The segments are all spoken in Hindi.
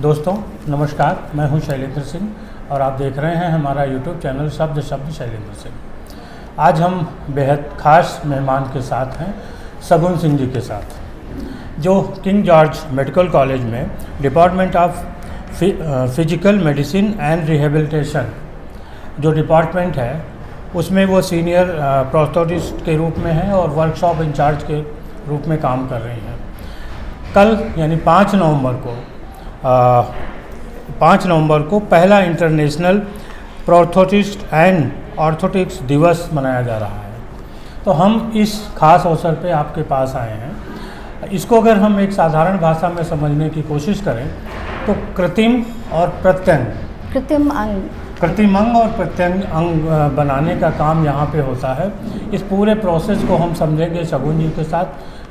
दोस्तों नमस्कार, मैं हूं शैलेंद्र सिंह और आप देख रहे हैं हमारा यूट्यूब चैनल शब्द शैलेंद्र सिंह। आज हम बेहद ख़ास मेहमान के साथ हैं, शगुन सिंह जी के साथ, जो किंग जॉर्ज मेडिकल कॉलेज में department of physical medicine and rehabilitation जो डिपार्टमेंट है उसमें वो सीनियर प्रोस्थेटिस्ट के रूप में हैं और वर्कशॉप इंचार्ज के रूप में काम कर रही हैं। कल यानी 5 नवंबर को पहला इंटरनेशनल प्रोस्थेटिस्ट एंड ऑर्थोटिक्स दिवस मनाया जा रहा है। तो हम इस खास अवसर पे आपके पास आए हैं। इसको अगर हम एक साधारण भाषा में समझने की कोशिश करें तो कृत्रिम अंग और प्रत्यंग अंग बनाने का काम यहाँ पे होता है। इस पूरे प्रोसेस को हम समझेंगे शगुन जी के साथ।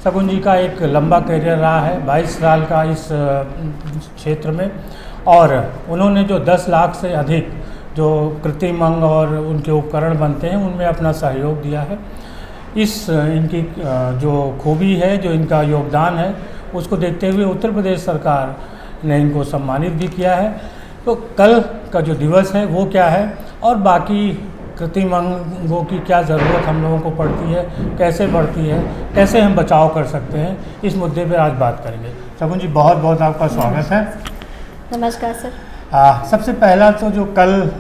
शगुन जी का एक लंबा करियर रहा है, 22 साल का इस क्षेत्र में, और उन्होंने जो 10 लाख से अधिक जो कृत्रिम अंग और उनके उपकरण बनते हैं उनमें अपना सहयोग दिया है। इस इनकी जो खूबी है, जो इनका योगदान है, उसको देखते हुए उत्तर प्रदेश सरकार ने इनको सम्मानित भी किया है। तो कल का जो दिवस है वो क्या है और बाकी कृत्रिम अंगों की क्या ज़रूरत हम लोगों को पड़ती है, कैसे बढ़ती है, कैसे हम बचाव कर सकते हैं, इस मुद्दे पर आज बात करेंगे। शगुन जी, बहुत बहुत आपका स्वागत है। नमस्कार सर। सबसे पहला तो जो कल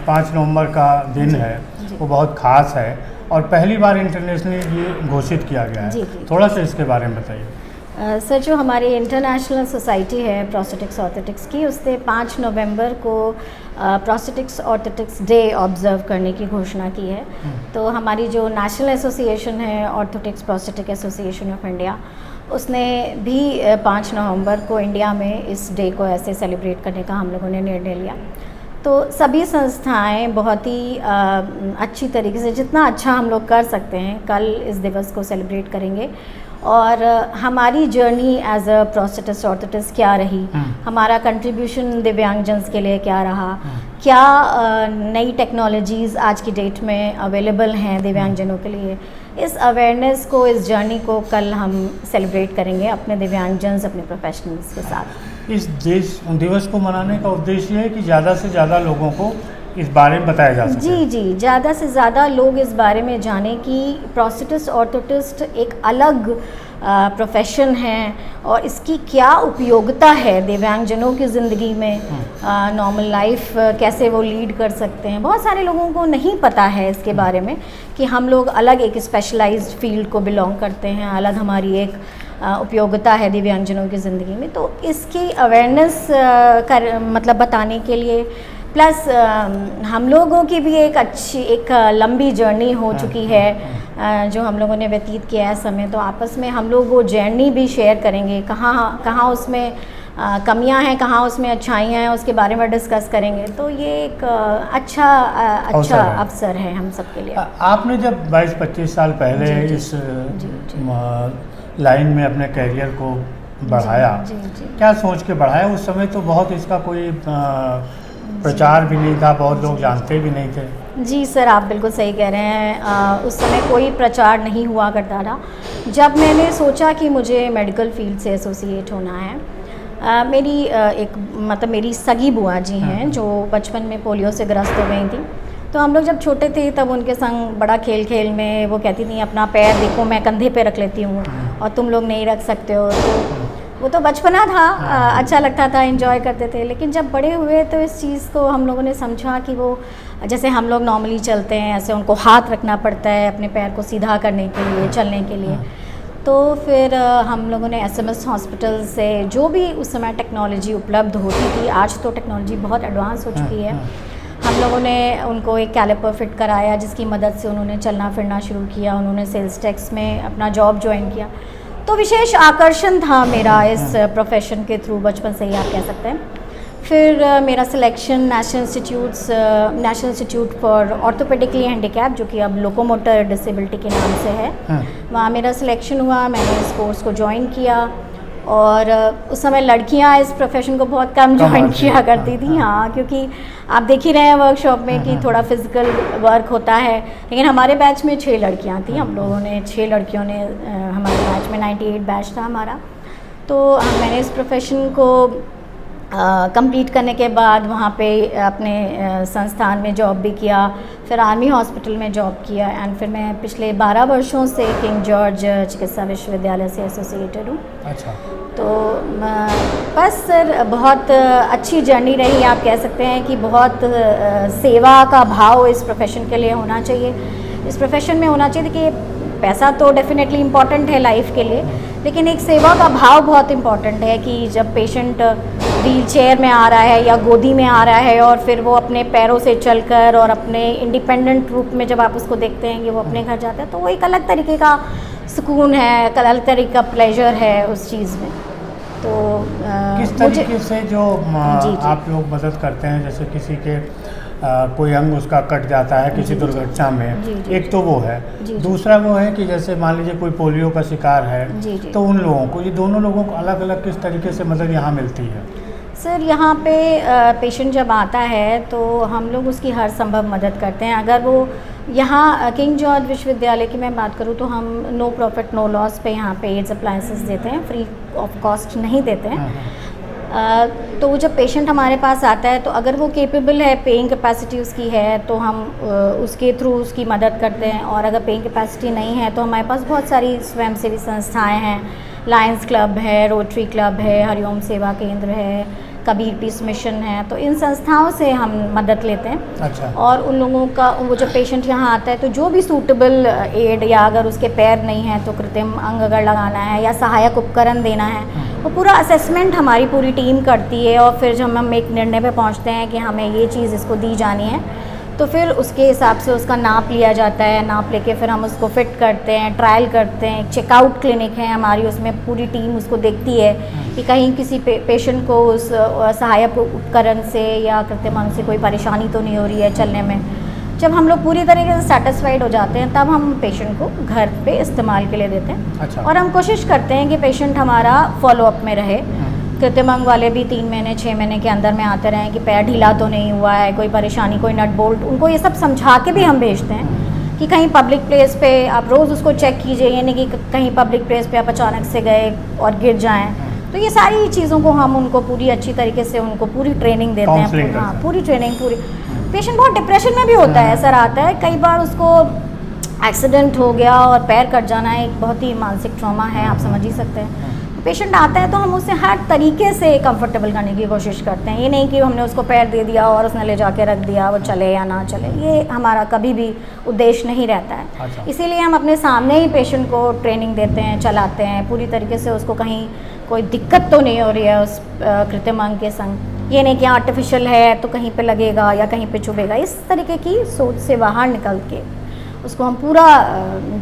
5 नवंबर का दिन है वो बहुत ख़ास है और पहली बार इंटरनेशनली ये घोषित किया गया है। थोड़ा सा इसके बारे में बताइए। सर, जो हमारी इंटरनेशनल सोसाइटी है प्रोस्थेटिक्स ऑर्थोटिक्स की, उसने 5 नवंबर को प्रोस्थेटिक्स ऑर्थोटिक्स डे ऑब्जर्व करने की घोषणा की है। तो हमारी जो नेशनल एसोसिएशन है, orthotics prosthetic association of India, उसने भी 5 नवंबर को इंडिया में इस डे को ऐसे सेलिब्रेट करने का हम लोगों ने निर्णय लिया। तो सभी संस्थाएं बहुत ही अच्छी तरीके से, जितना अच्छा हम लोग कर सकते हैं, कल इस दिवस को सेलिब्रेट करेंगे। और हमारी journey as a prosthetist orthotist क्या रही, हमारा कंट्रीब्यूशन दिव्यांगजन्स के लिए क्या रहा, क्या नई टेक्नोलॉजीज़ आज की डेट में अवेलेबल हैं दिव्यांगजनों के लिए, इस अवेयरनेस को, इस जर्नी को कल हम सेलिब्रेट करेंगे अपने दिव्यांगजन्स, अपने प्रोफेशनल्स के साथ। इस दिवस को मनाने का उद्देश्य है कि ज़्यादा से ज़्यादा लोगों को इस बारे में बताया जा सके। जी, ज़्यादा से ज़्यादा लोग इस बारे में जाने कि प्रोस्थेटिस्ट ऑर्थोटिस्ट एक अलग प्रोफेशन है और इसकी क्या उपयोगिता है दिव्यांगजनों की ज़िंदगी में, नॉर्मल लाइफ कैसे वो लीड कर सकते हैं। बहुत सारे लोगों को नहीं पता है इसके बारे में कि हम लोग अलग एक स्पेशलाइज्ड फील्ड को बिलोंग करते हैं, अलग हमारी एक उपयोगिता है दिव्यांगजनों की ज़िंदगी में। तो इसकी अवेयरनेस मतलब बताने के लिए, प्लस हम लोगों की भी एक लंबी जर्नी हो चुकी है जो हम लोगों ने व्यतीत किया है समय, तो आपस में हम लोग वो जर्नी भी शेयर करेंगे, कहाँ उसमें कमियां हैं, कहाँ उसमें अच्छाइयाँ हैं, उसके बारे में डिस्कस करेंगे। तो ये एक अच्छा अवसर है हम सब के लिए। आपने जब 22-25 साल पहले इस लाइन में अपने करियर को बढ़ाया, क्या सोच के बढ़ाया? उस समय तो बहुत इसका कोई प्रचार भी नहीं था, बहुत लोग जानते भी नहीं थे। जी सर, आप बिल्कुल सही कह रहे हैं। उस समय कोई प्रचार नहीं हुआ करता था। जब मैंने सोचा कि मुझे मेडिकल फील्ड से एसोसिएट होना है, मेरी सगी बुआ जी हैं जो बचपन में पोलियो से ग्रस्त हो गई थी। तो हम लोग जब छोटे थे तब उनके संग बड़ा खेल में वो कहती थी, अपना पैर देखो, मैं कंधे पे रख लेती हूँ और तुम लोग नहीं रख सकते हो। तो वो तो बचपना था, अच्छा लगता था, एंजॉय करते थे। लेकिन जब बड़े हुए तो इस चीज़ को हम लोगों ने समझा कि वो जैसे हम लोग नॉर्मली चलते हैं ऐसे उनको हाथ रखना पड़ता है अपने पैर को सीधा करने के लिए, चलने के लिए। तो फिर हम लोगों ने SMS हॉस्पिटल से जो भी उस समय टेक्नोलॉजी उपलब्ध होती थी, आज तो टेक्नोलॉजी बहुत एडवांस हो चुकी है, हम लोगों ने उनको एक कैलिपर फिट कराया जिसकी मदद से उन्होंने चलना फिरना शुरू किया। उन्होंने सेल्स टैक्स में अपना जॉब ज्वाइन किया। तो विशेष आकर्षण था मेरा इस प्रोफेशन के थ्रू, बचपन से ही आप कह सकते हैं। फिर मेरा selection national institute for orthopedically handicap, जो कि अब लोकोमोटर डिसेबिलिटी के नाम से है, वहाँ मेरा सिलेक्शन हुआ। मैंने इस कोर्स को ज्वाइन किया और उस समय लड़कियां इस प्रोफेशन को बहुत कम ज्वाइन किया करती थी। हाँ, क्योंकि आप देख ही रहे हैं वर्कशॉप में कि थोड़ा फिजिकल वर्क होता है। लेकिन हमारे बैच में 6 लड़कियां थी, हम लोगों ने 6 लड़कियों ने हमारे बैच में 98 बैच था हमारा। तो मैंने इस प्रोफेशन को कंप्लीट करने के बाद वहाँ पे अपने संस्थान में जॉब भी किया, फिर आर्मी हॉस्पिटल में जॉब किया एंड फिर मैं पिछले 12 वर्षों से किंग जॉर्ज चिकित्सा विश्वविद्यालय से एसोसिएटेड हूँ। अच्छा। तो बस सर बहुत अच्छी जर्नी रही, आप कह सकते हैं कि बहुत सेवा का भाव इस प्रोफेशन के लिए होना चाहिए। इस प्रोफेशन में होना चाहिए कि पैसा तो डेफिनेटली इम्पॉर्टेंट है लाइफ के लिए, लेकिन एक सेवा का भाव बहुत इम्पॉर्टेंट है कि जब पेशेंट व्हील चेयर में आ रहा है या गोदी में आ रहा है और फिर वो अपने पैरों से चलकर और अपने इंडिपेंडेंट रूप में जब आप उसको देखते हैं कि वो अपने घर जाता है, तो वो एक अलग तरीके का सुकून है, एक अलग तरीके का प्लेजर है उस चीज़ में। तो किस तरीके से जो जी। आप लोग मदद करते हैं, जैसे किसी के कोई अंग उसका कट जाता है किसी दुर्घटना में, जी। एक तो वो है, दूसरा वो है कि जैसे मान लीजिए कोई पोलियो का शिकार है, जी। तो उन लोगों को, ये दोनों लोगों को अलग अलग किस तरीके से मदद यहाँ मिलती है? सर यहाँ पे पेशेंट जब आता है तो हम लोग उसकी हर संभव मदद करते हैं। अगर वो यहाँ किंग जॉर्ज विश्वविद्यालय की मैं बात करूँ तो हम नो प्रॉफिट नो लॉस पे यहाँ पे एड्स अप्लायंसेस देते हैं, फ्री ऑफ कॉस्ट नहीं देते हैं। तो वो जब पेशेंट हमारे पास आता है तो अगर वो केपेबल है, पेइंग कैपेसिटी उसकी है, तो हम उसके थ्रू उसकी मदद करते हैं। और अगर पेइंग कैपेसिटी नहीं है तो हमारे पास बहुत सारी स्वयंसेवी संस्थाएं हैं, लायंस क्लब है, रोटरी क्लब है, हरिओम सेवा केंद्र है, कबीर पीस मिशन है, तो इन संस्थाओं से हम मदद लेते हैं। अच्छा। और उन लोगों का, वो जब पेशेंट यहाँ आता है तो जो भी सूटेबल एड, या अगर उसके पैर नहीं है तो कृत्रिम अंग अगर लगाना है या सहायक उपकरण देना है, वो पूरा असेसमेंट हमारी पूरी टीम करती है। और फिर जब हम एक निर्णय पे पहुँचते हैं कि हमें ये चीज़ इसको दी जानी है, तो फिर उसके हिसाब से उसका नाप लिया जाता है। नाप लेके फिर हम उसको फिट करते हैं, ट्रायल करते हैं। एक चेकआउट क्लिनिक है हमारी, उसमें पूरी टीम उसको देखती है कि कहीं किसी पेशेंट को उस सहायक उपकरण से या कृत्रिम अंग से कोई परेशानी तो नहीं हो रही है चलने में। जब हम लोग पूरी तरीके से सेटिस्फाइड हो जाते हैं तब हम पेशेंट को घर पे इस्तेमाल के लिए देते हैं। अच्छा। और हम कोशिश करते हैं कि पेशेंट हमारा फॉलोअप में रहे। कृत्रिम अंग वाले भी 3 महीने 6 महीने के अंदर में आते रहें कि पैर ढीला तो नहीं हुआ है, कोई परेशानी, कोई नट बोल्ट, उनको ये सब समझा के भी हम भेजते हैं कि कहीं पब्लिक प्लेस पे आप रोज़ उसको चेक कीजिए, ये नहीं कि कहीं पब्लिक प्लेस पे आप अचानक से गए और गिर जाएं। तो ये सारी चीज़ों को हम उनको पूरी अच्छी तरीके से उनको पूरी ट्रेनिंग देते हैं। हाँ, पूरी ट्रेनिंग पूरी। पेशेंट बहुत डिप्रेशन में भी होता है, सर आता है कई बार, उसको एक्सीडेंट हो गया और पैर कट जाना एक बहुत ही मानसिक ट्रॉमा है, आप समझ ही सकते हैं। पेशेंट आता है तो हम उसे हर तरीके से कंफर्टेबल करने की कोशिश करते हैं। ये नहीं कि हमने उसको पैर दे दिया और उसने ले जाके रख दिया, वो चले या ना चले, ये हमारा कभी भी उद्देश्य नहीं रहता है। अच्छा। इसीलिए हम अपने सामने ही पेशेंट को ट्रेनिंग देते हैं, चलाते हैं पूरी तरीके से। उसको कहीं कोई दिक्कत तो नहीं हो रही है उस कृत्रिम अंग के संग, ये नहीं कि आर्टिफिशियल है तो कहीं पे लगेगा या कहीं पे चुभेगा। इस तरीके की सोच से बाहर निकल के उसको हम पूरा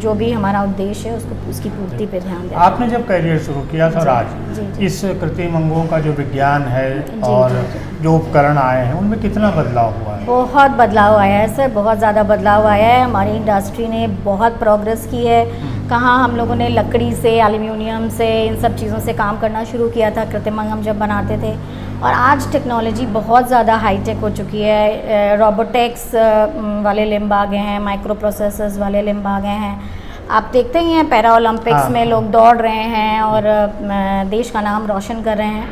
जो भी हमारा उद्देश्य है उसको, उसकी पूर्ति पे ध्यान देते हैं। आपने जब करियर शुरू किया था और आज इस कृत्रिम अंगों का जो विज्ञान है और जो उपकरण आए हैं, उनमें कितना बदलाव हुआ है? बहुत बदलाव आया है सर, बहुत ज़्यादा बदलाव आया है। हमारी इंडस्ट्री ने बहुत प्रोग्रेस की है। कहाँ हम लोगों ने लकड़ी से, एल्यूमिनियम से, इन सब चीज़ों से काम करना शुरू किया था कृत्रिम अंग हम जब बनाते थे, और आज टेक्नोलॉजी बहुत ज़्यादा हाईटेक हो चुकी है। रोबोटिक्स वाले लिम्ब आ गए हैं, माइक्रो प्रोसेसर्स वाले लिम्ब आ गए हैं। आप देखते ही हैं पैरा ओलंपिक्स में लोग दौड़ रहे हैं और देश का नाम रोशन कर रहे हैं।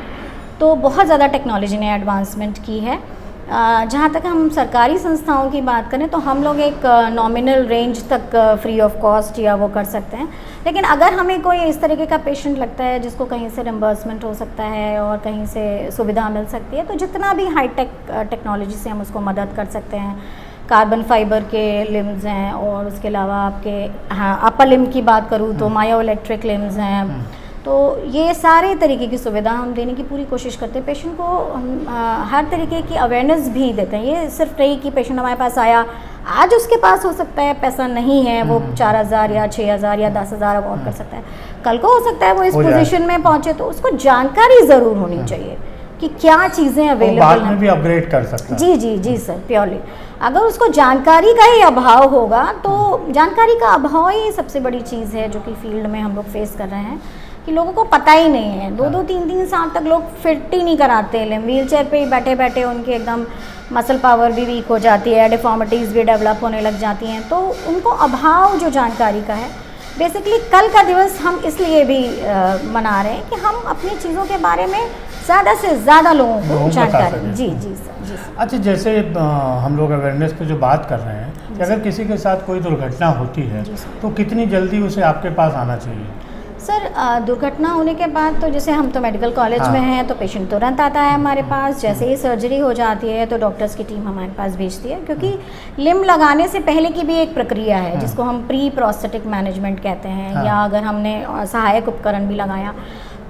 तो बहुत ज़्यादा टेक्नोलॉजी ने एडवांसमेंट की है। जहाँ तक हम सरकारी संस्थाओं की बात करें तो हम लोग एक नॉमिनल रेंज तक फ्री ऑफ कॉस्ट या वो कर सकते हैं। लेकिन अगर हमें कोई इस तरीके का पेशेंट लगता है जिसको कहीं से रिम्बर्समेंट हो सकता है और कहीं से सुविधा मिल सकती है, तो जितना भी हाईटेक टेक्नोलॉजी से हम उसको मदद कर सकते हैं। कार्बन फाइबर के लिम्स हैं और उसके अलावा आपके, हाँ, अपर लिम्ब की बात करूँ तो मायो इलेक्ट्रिक लिम्स हैं। तो ये सारे तरीके की सुविधा हम देने की पूरी कोशिश करते हैं। पेशेंट को हम हर तरीके की अवेयरनेस भी देते हैं। ये सिर्फ नहीं कि पेशेंट हमारे पास आया, आज उसके पास हो सकता है पैसा नहीं है, वो 4,000 या 6,000 या 10,000 अफोर्ड कर सकता है, कल को हो सकता है वो इस पोजीशन में पहुंचे, तो उसको जानकारी ज़रूर होनी चाहिए कि क्या चीज़ें अवेलेबल हैं। बाद में भी अपग्रेड कर सकता है। जी सर, प्योरली। अगर उसको जानकारी का ही अभाव होगा तो जानकारी का अभाव ही सबसे बड़ी चीज़ है जो कि फील्ड में हम लोग फेस कर रहे हैं, कि लोगों को पता ही नहीं है। 2-2 3-3 साल तक लोग फिट ही नहीं कराते, व्हील चेयर पे ही बैठे बैठे उनके एकदम मसल पावर भी वीक हो जाती है, डिफॉर्मिटीज़ भी डेवलप होने लग जाती हैं। तो उनको अभाव जो जानकारी का है, बेसिकली कल का दिवस हम इसलिए भी मना रहे हैं कि हम अपनी चीज़ों के बारे में ज़्यादा से ज़्यादा लोगों को बता जानकारी। सकें। जी जी सर, जी सर। अच्छा, जैसे हम लोग अवेयरनेस पे जो बात कर रहे हैं कि अगर किसी के साथ कोई दुर्घटना होती है जी सर। तो कितनी जल्दी उसे आपके पास आना चाहिए? सर दुर्घटना होने के बाद तो जैसे हम तो मेडिकल कॉलेज हाँ। में हैं तो पेशेंट तुरंत आता है हमारे पास। जैसे ही सर्जरी हो जाती है तो डॉक्टर्स की टीम हमारे पास भेजती है, क्योंकि लिम्ब लगाने से पहले की भी एक प्रक्रिया है जिसको हम प्री प्रोस्थेटिक मैनेजमेंट कहते हैं। हाँ। या अगर हमने सहायक उपकरण भी लगाया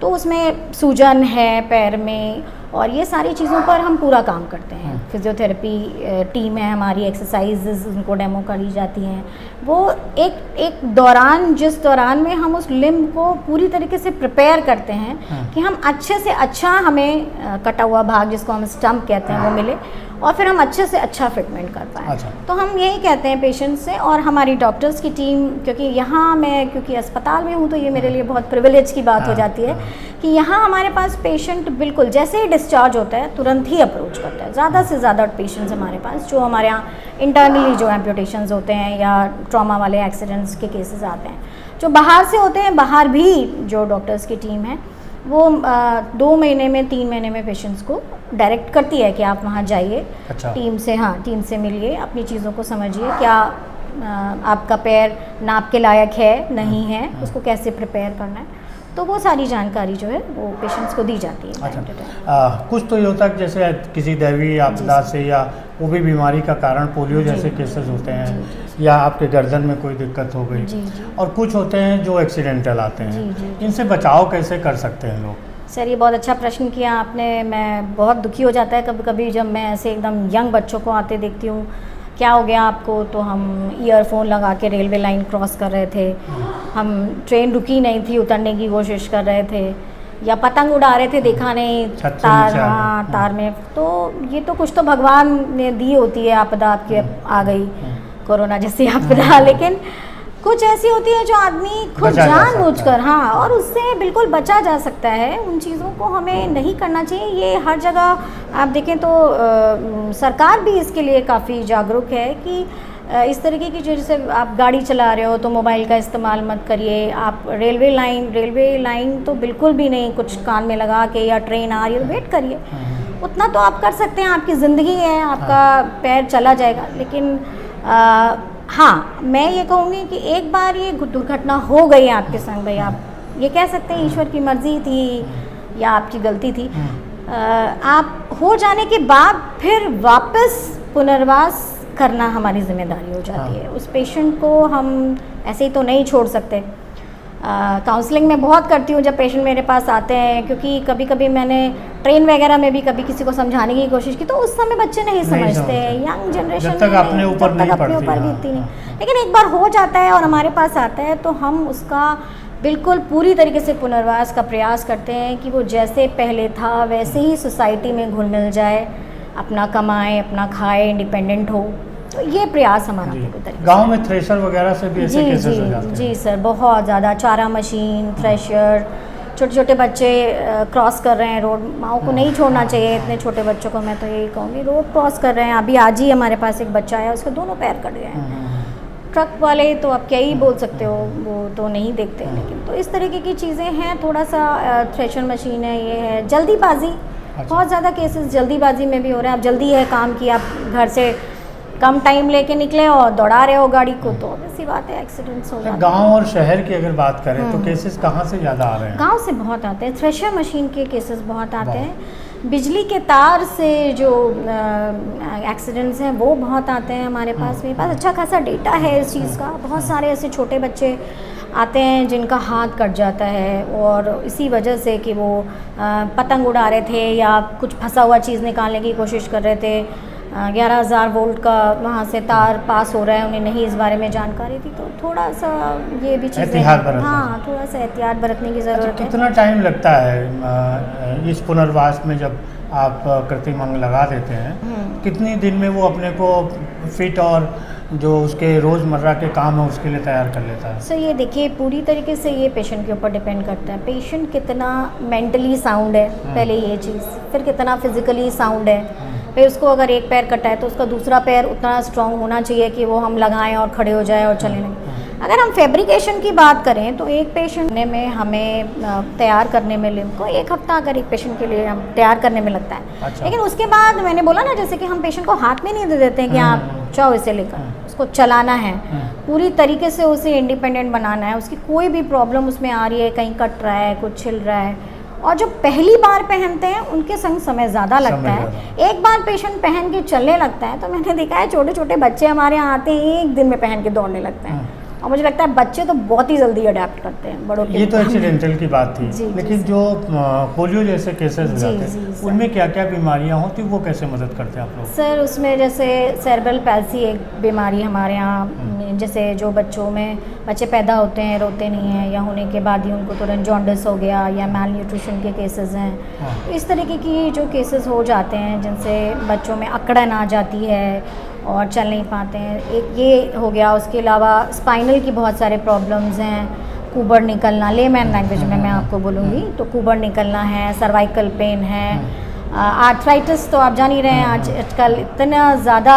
तो उसमें सूजन है पैर में, और ये सारी चीज़ों पर हम पूरा काम करते हैं। फिजियोथेरेपी टीम है हमारी, एक्सरसाइजेज उनको डेमो करी जाती हैं। वो एक दौरान, जिस दौरान में हम उस लिम्ब को पूरी तरीके से प्रिपेयर करते हैं कि हम अच्छे से अच्छा, हमें कटा हुआ भाग जिसको हम स्टम्प कहते हैं वो मिले, और फिर हम अच्छे से अच्छा फिटमेंट कर पाएँ। अच्छा। तो हम यही कहते हैं पेशेंट से, और हमारी डॉक्टर्स की टीम, क्योंकि यहाँ मैं क्योंकि अस्पताल में हूँ तो ये मेरे लिए बहुत प्रिविलेज की बात हो जाती है कि यहाँ हमारे पास पेशेंट बिल्कुल जैसे ही डिस्चार्ज होता है तुरंत ही अप्रोच करता है। ज़्यादा से ज़्यादा पेशेंट्स हमारे पास जो हमारे यहाँ इंटरनली जो एम्पुटेशंस होते हैं या ट्रॉमा वाले एक्सीडेंट्स के केसेस आते हैं, जो बाहर से होते हैं, बाहर भी जो डॉक्टर्स की टीम है वो 2 महीने में 3 महीने में पेशेंट्स को डायरेक्ट करती है कि आप वहाँ जाइए। अच्छा। टीम से, हाँ, टीम से मिलिए, अपनी चीज़ों को समझिए, क्या आपका पैर नाप के लायक है, नहीं है, उसको कैसे प्रिपेयर करना है। तो वो सारी जानकारी जो है वो पेशेंट्स को दी जाती है। अच्छा, कुछ तो ये होता है कि जैसे किसी दैवीय आपदा से या वो भी बीमारी का कारण पोलियो जैसे केसेस होते हैं, या आपके गर्दन में कोई दिक्कत हो गई, और कुछ होते हैं जो एक्सीडेंटल आते हैं। इनसे बचाव कैसे कर सकते हैं लोग? सर ये बहुत अच्छा प्रश्न किया आपने। मैं बहुत दुखी हो जाता है कभी कभी जब मैं ऐसे एकदम यंग बच्चों को आते देखती हूँ, क्या हो गया आपको, तो हम ईयरफोन लगा के रेलवे लाइन क्रॉस कर रहे थे, हम ट्रेन रुकी नहीं थी, उतरने की कोशिश कर रहे थे, या पतंग उड़ा रहे थे, देखा नहीं तार, हाँ तार में। तो ये तो कुछ तो भगवान ने दी होती है आपदा, आपके आ गई कोरोना जैसी आपदा, लेकिन कुछ ऐसी होती है जो आदमी खुद जानबूझकर, हाँ, और उससे बिल्कुल बचा जा सकता है। उन चीज़ों को हमें नहीं करना चाहिए। ये हर जगह आप देखें तो सरकार भी इसके लिए काफ़ी जागरूक है कि इस तरीके की, जैसे आप गाड़ी चला रहे हो तो मोबाइल का इस्तेमाल मत करिए। आप रेलवे लाइन तो बिल्कुल भी नहीं, कुछ कान में लगा के, या ट्रेन आ रही है तो वेट करिए। उतना तो आप कर सकते हैं, आपकी ज़िंदगी है, आपका पैर चला जाएगा। लेकिन हाँ, मैं ये कहूँगी कि एक बार ये दुर्घटना हो गई आपके संग, भाई आप ये कह सकते हैं ईश्वर की मर्जी थी या आपकी गलती थी। आप हो जाने के बाद फिर वापस पुनर्वास करना हमारी जिम्मेदारी हो जाती है। उस पेशेंट को हम ऐसे ही तो नहीं छोड़ सकते। काउंसलिंग में बहुत करती हूँ जब पेशेंट मेरे पास आते हैं, क्योंकि कभी कभी मैंने ट्रेन वगैरह में भी कभी किसी को समझाने की कोशिश की तो उस समय बच्चे नहीं समझते हैं, यंग जनरेशन जब तक अपने ऊपर बीतती नहीं। लेकिन एक बार हो जाता है और हमारे पास आता है तो हम उसका बिल्कुल पूरी तरीके से पुनर्वास का प्रयास करते हैं कि वो जैसे पहले था वैसे ही सोसाइटी में घुल मिल जाए, अपना कमाए, अपना खाए, इंडिपेंडेंट हो। तो ये प्रयास हमारा पूरी तरीके से। गांव में थ्रेशर वगैरह से भी ऐसे केसेस हो जाते हैं? जी सर, बहुत ज़्यादा। चारा मशीन, थ्रेशर, छोटे छोटे बच्चे क्रॉस कर रहे हैं रोड। माओ को नहीं छोड़ना चाहिए इतने छोटे बच्चों को, मैं तो यही कहूँगी। रोड क्रॉस कर रहे हैं, अभी आज ही हमारे पास एक बच्चा आया, उसके दोनों पैर कट गए हैं। ट्रक वाले तो आप क्या ही बोल सकते हो, वो तो नहीं देखते। लेकिन तो इस तरीके की चीज़ें हैं। थोड़ा सा थ्रेशर मशीन है, ये है जल्दीबाजी। बहुत ज़्यादा केसेस जल्दीबाजी में भी हो रहे हैं। अब जल्दी है काम की, आप घर से कम टाइम लेके निकले और दौड़ा रहे हो गाड़ी को, तो ऐसी बात है, एक्सीडेंट्स हो जाते हैं। गांव और शहर की अगर बात करें तो केसेस कहाँ से ज़्यादा आ रहे हैं? गांव से बहुत आते हैं। थ्रेशर मशीन के केसेस बहुत आते हैं। बिजली के तार से जो एक्सीडेंट्स हैं वो बहुत आते हैं हमारे पास। मेरे पास अच्छा खासा डेटा है इस चीज़ का। बहुत सारे ऐसे छोटे बच्चे आते हैं जिनका हाथ कट जाता है, और इसी वजह से कि वो पतंग उड़ा रहे थे या कुछ फंसा हुआ चीज़ निकालने की कोशिश कर रहे थे। 11,000 वोल्ट का वहाँ से तार पास हो रहा है, उन्हें नहीं इस बारे में जानकारी थी। तो थोड़ा सा ये भी चीज़ें, हाँ, थोड़ा सा एहतियात बरतने की ज़रूरत है। कितना टाइम लगता है इस पुनर्वास में जब आप कृत्रिम अंग लगा देते हैं? कितनी दिन में वो अपने को फिट और जो उसके रोज़मर्रा के काम है उसके लिए तैयार कर लेता है? सर ये देखिए, पूरी तरीके से ये पेशेंट के ऊपर डिपेंड करता है। पेशेंट कितना मेंटली साउंड है, पहले ये चीज़, फिर कितना फिजिकली साउंड है। फिर उसको अगर एक पैर कटा है तो उसका दूसरा पैर उतना स्ट्रांग होना चाहिए कि वो हम लगाएं और खड़े हो जाए और चलें नहीं। अगर हम फैब्रिकेशन की बात करें तो एक पेशेंट में हमें तैयार करने में लिम्फ को 1 हफ्ता अगर एक पेशेंट के लिए हम तैयार करने में लगता है। अच्छा। लेकिन उसके बाद मैंने बोला ना, जैसे कि हम पेशेंट को हाथ में नहीं दे देते हैं कि आप चाहो इसे लेकर, उसको चलाना है, पूरी तरीके से उसे इंडिपेंडेंट बनाना है। उसकी कोई भी प्रॉब्लम उसमें आ रही है, कहीं कट रहा है, कुछ छिल रहा है, और जो पहली बार पहनते हैं उनके संग समय ज़्यादा लगता है। एक बार पेशेंट पहन के चलने लगता है तो मैंने देखा है छोटे छोटे बच्चे हमारे यहाँ आते हैं, 1 दिन में पहन के दौड़ने लगते हैं। और मुझे लगता है बच्चे तो बहुत ही जल्दी अडेप्ट करते हैं बड़ों के। ये तो एक्सीडेंटल की बात थी। लेकिन जो पोलियो जैसे केसेस हो जाते हैं उनमें क्या क्या बीमारियां होती, वो कैसे मदद करते हैं आप लोग? सर उसमें जैसे सेरेब्रल पैल्सी एक बीमारी हमारे यहाँ, जैसे जो बच्चों में बच्चे पैदा होते हैं रोते नहीं हैं, या होने के बाद ही उनको तुरंत जॉन्डिस हो गया या मैल न्यूट्रिशन के केसेस हैं। इस तरीके की जो केसेस हो जाते हैं जिनसे बच्चों में अकड़न आ जाती है और चल नहीं पाते हैं, एक ये हो गया। उसके अलावा स्पाइनल की बहुत सारे प्रॉब्लम्स हैं, कुबर निकलना, लेमैन लैंग्वेज में मैं आपको बोलूँगी तो कुबर निकलना है, सर्वाइकल पेन है, आर्थराइटिस तो आप जान ही रहे हैं आजकल इतना ज़्यादा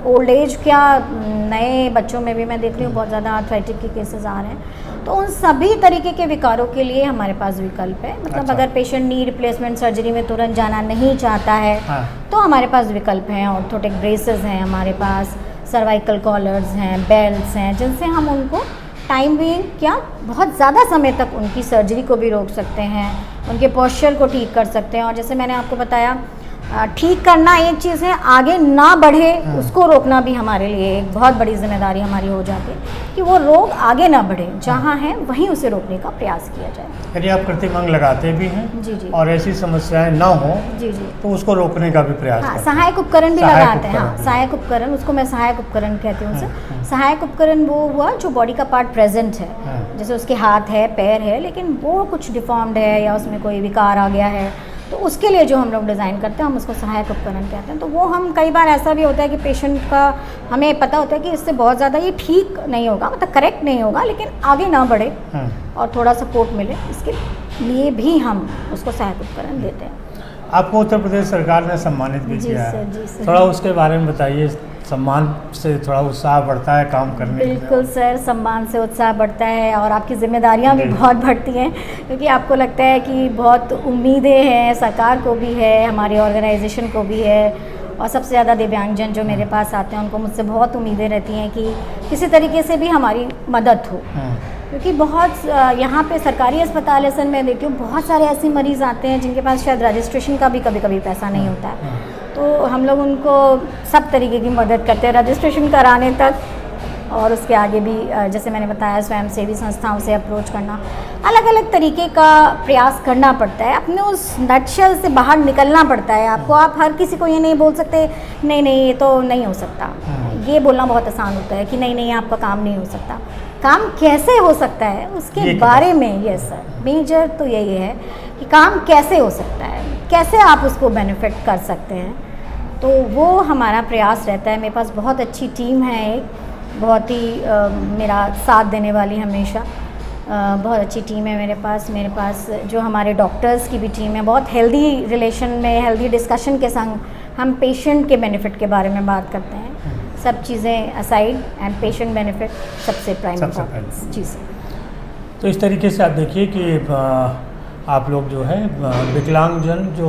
ओल्ड एज, क्या नए बच्चों में भी मैं देख रही हूँ बहुत ज़्यादा आर्थराइटिस के केसेस आ रहे हैं। तो उन सभी तरीके के विकारों के लिए हमारे पास विकल्प है। मतलब अच्छा। अगर पेशेंट नी रिप्लेसमेंट सर्जरी में तुरंत जाना नहीं चाहता है तो हमारे पास विकल्प हैं। ऑर्थोटिक ब्रेसेस हैं हमारे पास, सर्वाइकल कॉलर्स हैं, बेल्ट्स हैं, जिनसे हम उनको टाइम भी क्या बहुत ज़्यादा समय तक उनकी सर्जरी को भी रोक सकते हैं, उनके पोस्चर को ठीक कर सकते हैं। और जैसे मैंने आपको बताया, ठीक करना एक चीज़ है, आगे ना बढ़े उसको रोकना भी हमारे लिए एक बहुत बड़ी जिम्मेदारी हमारी हो जाती है कि वो रोग आगे ना बढ़े, जहाँ है वहीं उसे रोकने का प्रयास किया जाए। यदि आप कृत्रिम अंग लगाते भी हैं जी जी, और ऐसी समस्याएं ना हो जी जी, तो उसको रोकने का भी प्रयास हाँ, करते हैं। सहायक उपकरण भी सहायक लगाते हैं। हाँ, उपकरण भी। सहायक उपकरण, उसको मैं सहायक उपकरण कहती हूँ उसे। सहायक उपकरण वो हुआ जो बॉडी का पार्ट प्रेजेंट है, जैसे उसके हाथ है, पैर है, लेकिन वो कुछ डिफॉर्म्ड है या उसमें कोई विकार आ गया है, तो उसके लिए जो हम लोग डिज़ाइन करते हैं हम उसको सहायक उपकरण कहते हैं। तो वो हम कई बार ऐसा भी होता है कि पेशेंट का हमें पता होता है कि इससे बहुत ज़्यादा ये ठीक नहीं होगा, मतलब करेक्ट नहीं होगा, लेकिन आगे ना बढ़े और थोड़ा सपोर्ट मिले, इसके लिए भी हम उसको सहायक उपकरण देते हैं। आपको उत्तर प्रदेश सरकार ने सम्मानित भी जी किया सर, है, जी सर। थोड़ा उसके बारे में बताइए। सम्मान से थोड़ा उत्साह बढ़ता है काम करने में। बिल्कुल सर, सम्मान से उत्साह बढ़ता है और आपकी जिम्मेदारियां भी बहुत बढ़ती हैं, क्योंकि आपको लगता है कि बहुत उम्मीदें हैं, सरकार को भी है, हमारी ऑर्गेनाइजेशन को भी है, और सबसे ज़्यादा दिव्यांगजन जो मेरे पास आते हैं उनको मुझसे बहुत उम्मीदें रहती हैं कि किसी तरीके से भी हमारी मदद हो। क्योंकि बहुत यहाँ पे सरकारी अस्पताल है सर, मैं देखती हूँ बहुत सारे ऐसे मरीज़ आते हैं जिनके पास शायद रजिस्ट्रेशन का भी कभी कभी पैसा नहीं होता है, तो हम लोग उनको सब तरीके की मदद करते हैं रजिस्ट्रेशन कराने तक, और उसके आगे भी जैसे मैंने बताया स्वयंसेवी संस्थाओं से अप्रोच करना, अलग अलग तरीके का प्रयास करना पड़ता है, अपने उस नटशेल से बाहर निकलना पड़ता है आपको। आप हर किसी को ये नहीं बोल सकते नहीं नहीं ये तो नहीं हो सकता, ये बोलना बहुत आसान होता है कि नहीं नहीं आपका काम नहीं हो सकता। काम कैसे हो सकता है उसके बारे में, यस सर, मेजर तो यही है कि काम कैसे हो सकता है, कैसे आप उसको बेनिफिट कर सकते हैं, तो वो हमारा प्रयास रहता है। मेरे पास बहुत अच्छी टीम है, एक बहुत ही मेरा साथ देने वाली हमेशा, बहुत अच्छी टीम है मेरे पास जो हमारे डॉक्टर्स की भी टीम है। बहुत हेल्दी रिलेशन में, हेल्दी डिस्कशन के संग हम पेशेंट के बेनिफिट के बारे में बात करते हैं, सब चीज़ें असाइड, एंड पेशेंट बेनिफिट सबसे प्राइम इम्पोर्टेंस। जी सर। तो इस तरीके से आप देखिए कि आप लोग जो है विकलांगजन जो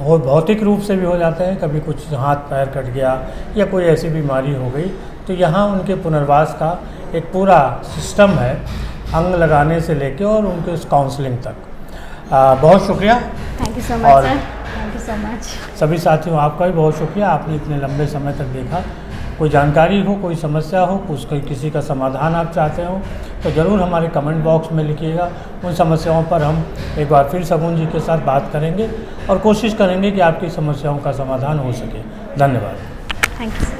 हो भौतिक रूप से भी हो जाते हैं, कभी कुछ हाथ पैर कट गया या कोई ऐसी बीमारी हो गई, तो यहाँ उनके पुनर्वास का एक पूरा सिस्टम है, अंग लगाने से लेके और उनके उस काउंसलिंग तक। बहुत शुक्रिया। Thank you so much sir, thank you so much. सभी साथियों आपका भी बहुत शुक्रिया, आपने इतने लंबे समय तक देखा। कोई जानकारी हो, कोई समस्या हो, किसी का समाधान आप चाहते हो तो ज़रूर हमारे कमेंट बॉक्स में लिखिएगा। उन समस्याओं पर हम एक बार फिर शगुन जी के साथ बात करेंगे और कोशिश करेंगे कि आपकी समस्याओं का समाधान हो सके। धन्यवाद। Thank you sir.